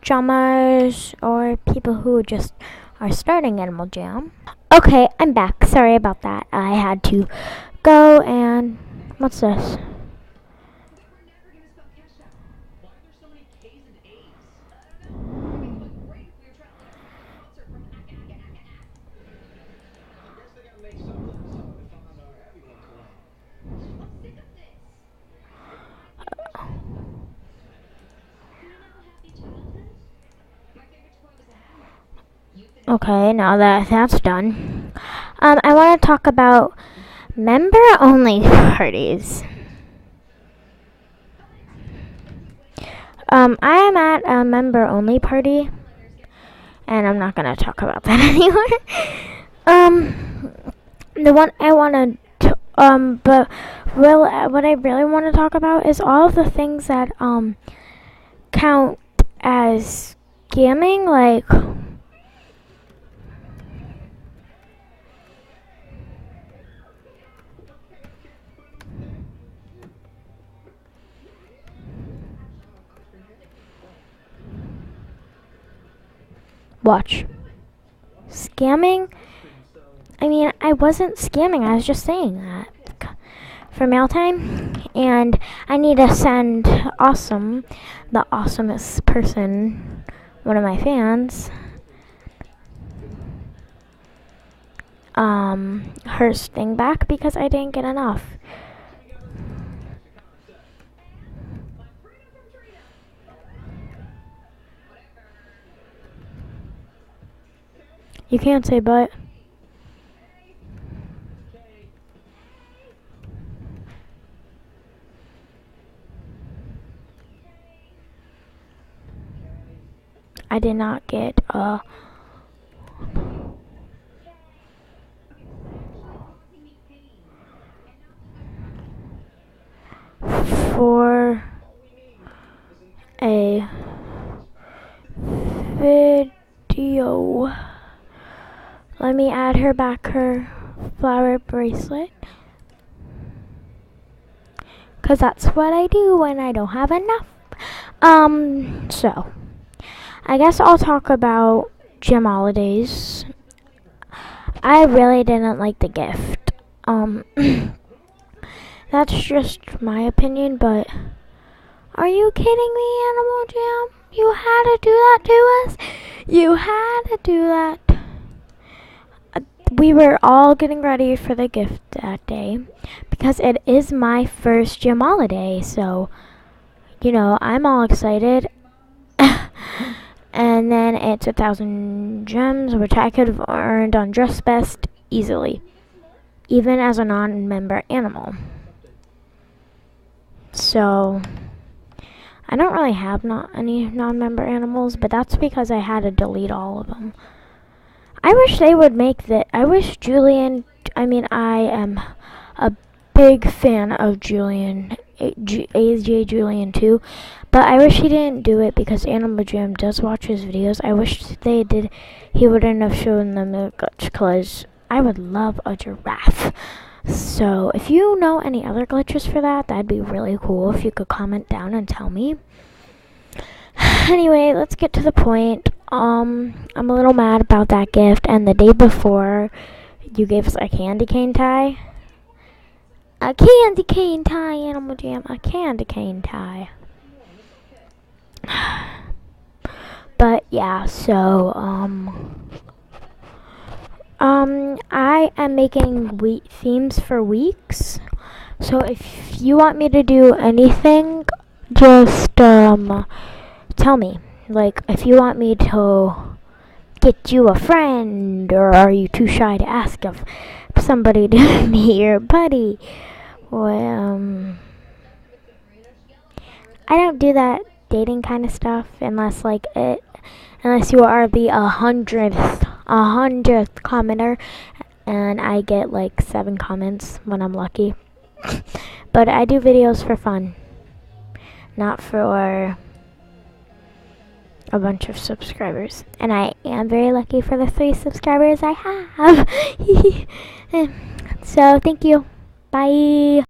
drummers or people who just are starting Animal Jam. Okay, I'm back. Sorry about that. I had to go and what's this? Okay, now that that's done, I want to talk about member-only parties. I am at a member-only party, and I'm not gonna talk about that anymore. The one I want to, but what I really want to talk about is all of the things that count as scamming, like. Watch. Scamming? I mean, I wasn't scamming. I was just saying that for mail time. And I need to send Awesome, the awesomest person, one of my fans, her thing back because I didn't get enough. You can't say but. I did not get for a video. Let me add her back her flower bracelet. Cause that's what I do when I don't have enough. So I guess I'll talk about Gem Holidays. I really didn't like the gift. That's just my opinion, but are you kidding me, Animal Jam? You had to do that to us? You had to do that. We were all getting ready for the gift that day because it is my first Gem Holiday, so you know, I'm all excited. And then it's 1,000 gems, which I could have earned on Dress Best easily, even as a non-member animal. So I don't really have any non-member animals, but that's because I had to delete all of them. I wish they would make that. I wish Julian. I mean, I am a big fan of Julian, AJ Julian too, but I wish he didn't do it because Animal Jam does watch his videos. I wish they did. He wouldn't have shown them the glitch because I would love a giraffe. So if you know any other glitches for that, that'd be really cool if you could comment down and tell me. Anyway, let's get to the point. I'm a little mad about that gift, and the day before, you gave us a candy cane tie. A candy cane tie, Animal Jam. A candy cane tie. But yeah, so I am making themes for weeks. So if you want me to do anything, just tell me. Like, if you want me to get you a friend, or are you too shy to ask of somebody to be your buddy? Well, I don't do that dating kind of stuff unless you are the 100th commenter, and I get like 7 comments when I'm lucky. But I do videos for fun, not for a bunch of subscribers, and I am very lucky for the 3 subscribers I have. So thank you. Bye.